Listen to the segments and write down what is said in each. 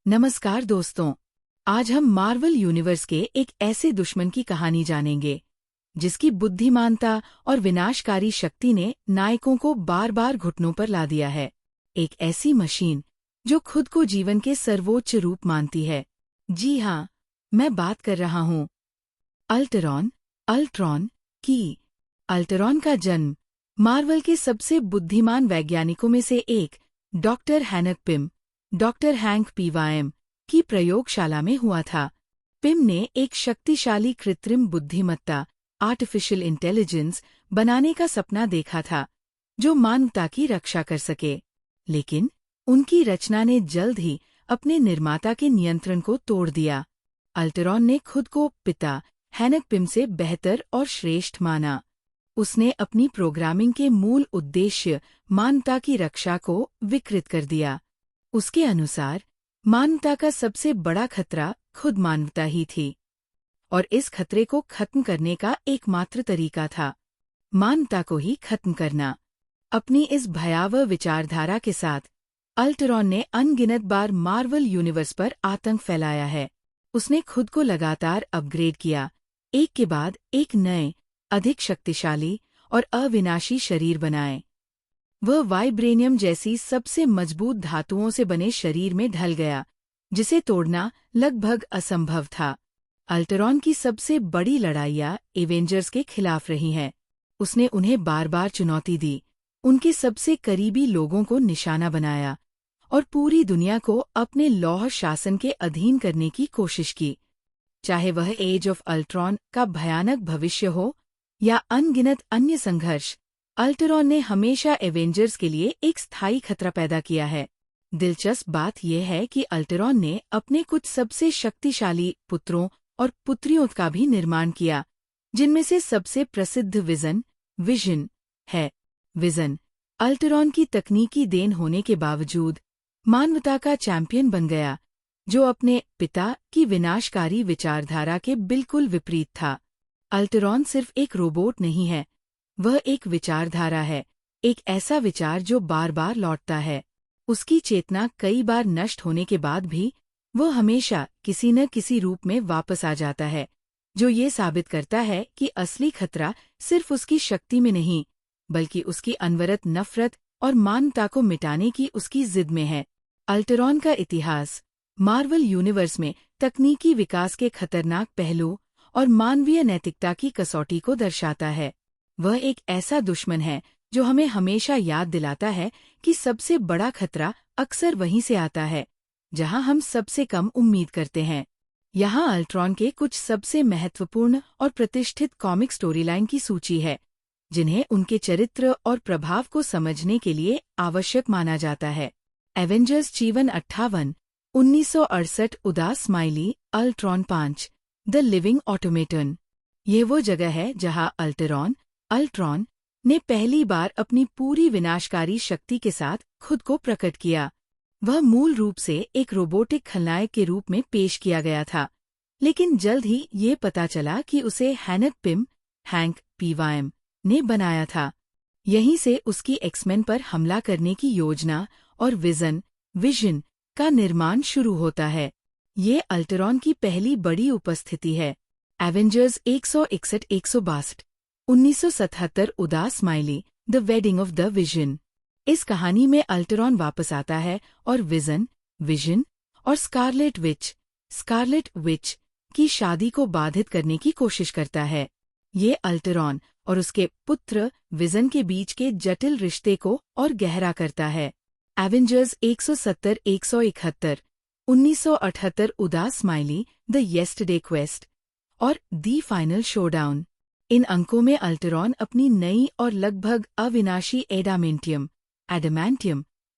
नमस्कार दोस्तों। आज हम मार्वल यूनिवर्स के एक ऐसे दुश्मन की कहानी जानेंगे जिसकी बुद्धिमानता और विनाशकारी शक्ति ने नायकों को बार बार घुटनों पर ला दिया है। एक ऐसी मशीन जो खुद को जीवन के सर्वोच्च रूप मानती है। जी हाँ, मैं बात कर रहा हूँ अल्ट्रॉन की। अल्ट्रॉन का जन्म मार्वल के सबसे बुद्धिमान वैज्ञानिकों में से एक डॉक्टर हैंक पीवायम की प्रयोगशाला में हुआ था। पिम ने एक शक्तिशाली कृत्रिम बुद्धिमत्ता आर्टिफिशियल इंटेलिजेंस बनाने का सपना देखा था जो मानवता की रक्षा कर सके, लेकिन उनकी रचना ने जल्द ही अपने निर्माता के नियंत्रण को तोड़ दिया। अल्ट्रॉन ने खुद को पिता हैनक पिम से बेहतर और श्रेष्ठ माना। उसने अपनी प्रोग्रामिंग के मूल उद्देश्य मानवता की रक्षा को विकृत कर दिया। उसके अनुसार मानवता का सबसे बड़ा खतरा खुद मानवता ही थी, और इस खतरे को खत्म करने का एकमात्र तरीका था मानवता को ही खत्म करना। अपनी इस भयावह विचारधारा के साथ अल्ट्रॉन ने अनगिनत बार मार्वल यूनिवर्स पर आतंक फैलाया है। उसने खुद को लगातार अपग्रेड किया, एक के बाद एक नए, अधिक शक्तिशाली और अविनाशी शरीर बनाए। वह वाइब्रेनियम जैसी सबसे मजबूत धातुओं से बने शरीर में ढल गया, जिसे तोड़ना लगभग असंभव था। अल्ट्रॉन की सबसे बड़ी लड़ाइयाँ एवेंजर्स के खिलाफ रही हैं। उसने उन्हें बार बार चुनौती दी, उनके सबसे करीबी लोगों को निशाना बनाया और पूरी दुनिया को अपने लौह शासन के अधीन करने की कोशिश की। चाहे वह एज ऑफ अल्ट्रॉन का भयानक भविष्य हो या अनगिनत अन्य संघर्ष, अल्ट्रॉन ने हमेशा एवेंजर्स के लिए एक स्थायी खतरा पैदा किया है। दिलचस्प बात यह है कि अल्ट्रॉन ने अपने कुछ सबसे शक्तिशाली पुत्रों और पुत्रियों का भी निर्माण किया, जिनमें से सबसे प्रसिद्ध विजन है। विजन अल्ट्रॉन की तकनीकी देन होने के बावजूद मानवता का चैंपियन बन गया, जो अपने पिता की विनाशकारी विचारधारा के बिल्कुल विपरीत था। अल्ट्रॉन सिर्फ एक रोबोट नहीं है, वह एक विचारधारा है, एक ऐसा विचार जो बार बार लौटता है। उसकी चेतना कई बार नष्ट होने के बाद भी वह हमेशा किसी न किसी रूप में वापस आ जाता है, जो ये साबित करता है कि असली खतरा सिर्फ उसकी शक्ति में नहीं, बल्कि उसकी अनवरत नफरत और मानवता को मिटाने की उसकी जिद में है। अल्ट्रॉन का इतिहास मार्वल यूनिवर्स में तकनीकी विकास के खतरनाक पहलू और मानवीय नैतिकता की कसौटी को दर्शाता है। वह एक ऐसा दुश्मन है जो हमें हमेशा याद दिलाता है कि सबसे बड़ा खतरा अक्सर वहीं से आता है जहां हम सबसे कम उम्मीद करते हैं। यहाँ अल्ट्रॉन के कुछ सबसे महत्वपूर्ण और प्रतिष्ठित कॉमिक स्टोरीलाइन की सूची है, जिन्हें उनके चरित्र और प्रभाव को समझने के लिए आवश्यक माना जाता है। एवेंजर्स जीवन 58, 1968 उदास smiley Ultron 5, the living automaton. ये वो जगह है जहां अल्ट्रॉन ने पहली बार अपनी पूरी विनाशकारी शक्ति के साथ खुद को प्रकट किया। वह मूल रूप से एक रोबोटिक खलनायक के रूप में पेश किया गया था, लेकिन जल्द ही ये पता चला कि उसे हैंक पीवायम ने बनाया था। यहीं से उसकी एक्समेन पर हमला करने की योजना और विजन का निर्माण शुरू होता है। ये अल्ट्रॉन की पहली बड़ी उपस्थिति है। एवेंजर्स 161-162, 1977 उदास smiley the wedding of the vision. इस कहानी में अल्ट्रॉन वापस आता है और विजन और स्कारलेट विच की शादी को बाधित करने की कोशिश करता है। ये अल्ट्रॉन और उसके पुत्र विजन के बीच के जटिल रिश्ते को और गहरा करता है। एवेंजर्स 170-171, 1978 उदास स्माइली द येस्टरडे क्वेस्ट और दी फाइनल शोडाउन। इन अंकों में अल्ट्रॉन अपनी नई और लगभग अविनाशी एडामेंटियम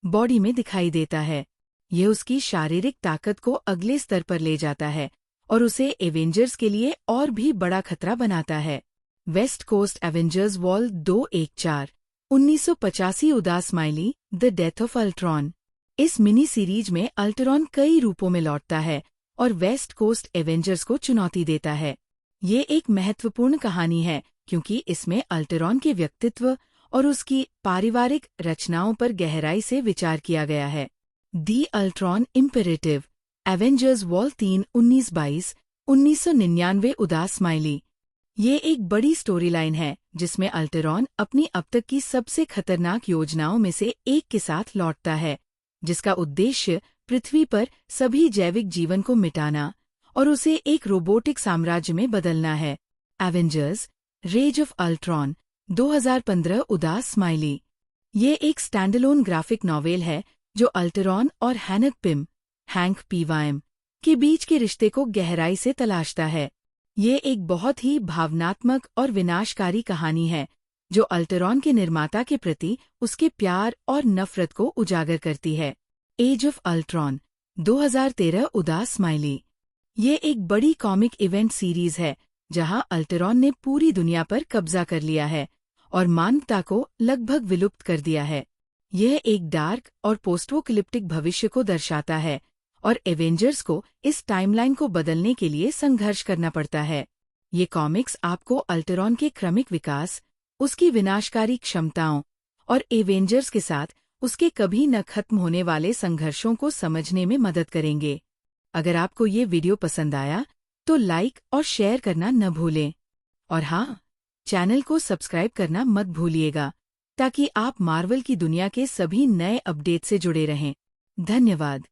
बॉडी में दिखाई देता है। ये उसकी शारीरिक ताकत को अगले स्तर पर ले जाता है और उसे एवेंजर्स के लिए और भी बड़ा खतरा बनाता है। वेस्ट कोस्ट एवेंजर्स वॉल 214, 1985 उदास smiley the death of Ultron. इस मिनी सीरीज में अल्ट्रॉन कई रूपों में लौटता है और वेस्ट कोस्ट एवेंजर्स को चुनौती देता है। ये एक महत्वपूर्ण कहानी है क्योंकि इसमें अल्ट्रॉन के व्यक्तित्व और उसकी पारिवारिक रचनाओं पर गहराई से विचार किया गया है। दी अल्ट्रॉन इम्पेरेटिव एवेंजर्स वॉल 3 1922 1999 उदास स्माइली। ये एक बड़ी स्टोरी लाइन है जिसमें अल्टेरॉन अपनी अब तक की सबसे खतरनाक योजनाओं में से एक के साथ लौटता है, जिसका उद्देश्य पृथ्वी पर सभी जैविक जीवन को मिटाना और उसे एक रोबोटिक साम्राज्य में बदलना है। एवेंजर्स रेज ऑफ अल्ट्रॉन 2015 उदास स्माइली। ये एक स्टैंडअलोन ग्राफिक नॉवेल है जो अल्टेरॉन और हैंक पीवाइम के बीच के रिश्ते को गहराई से तलाशता है। ये एक बहुत ही भावनात्मक और विनाशकारी कहानी है जो अल्टेरॉन के निर्माता के प्रति उसके प्यार और नफरत को उजागर करती है। एज ऑफ अल्ट्रॉन 2013 उदास स्माइली। ये एक बड़ी कॉमिक इवेंट सीरीज है जहां अल्टेरॉन ने पूरी दुनिया पर कब्जा कर लिया है और मानवता को लगभग विलुप्त कर दिया है। यह एक डार्क और पोस्टोकलिप्टिक भविष्य को दर्शाता है और एवेंजर्स को इस टाइमलाइन को बदलने के लिए संघर्ष करना पड़ता है। ये कॉमिक्स आपको अल्टेरॉन के क्रमिक विकास, उसकी विनाशकारी क्षमताओं और एवेंजर्स के साथ उसके कभी न खत्म होने वाले संघर्षों को समझने में मदद करेंगे। अगर आपको ये वीडियो पसंद आया तो लाइक और शेयर करना न भूलें। और हाँ, चैनल को सब्सक्राइब करना मत भूलिएगा ताकि आप मार्वल की दुनिया के सभी नए अपडेट से जुड़े रहें। धन्यवाद।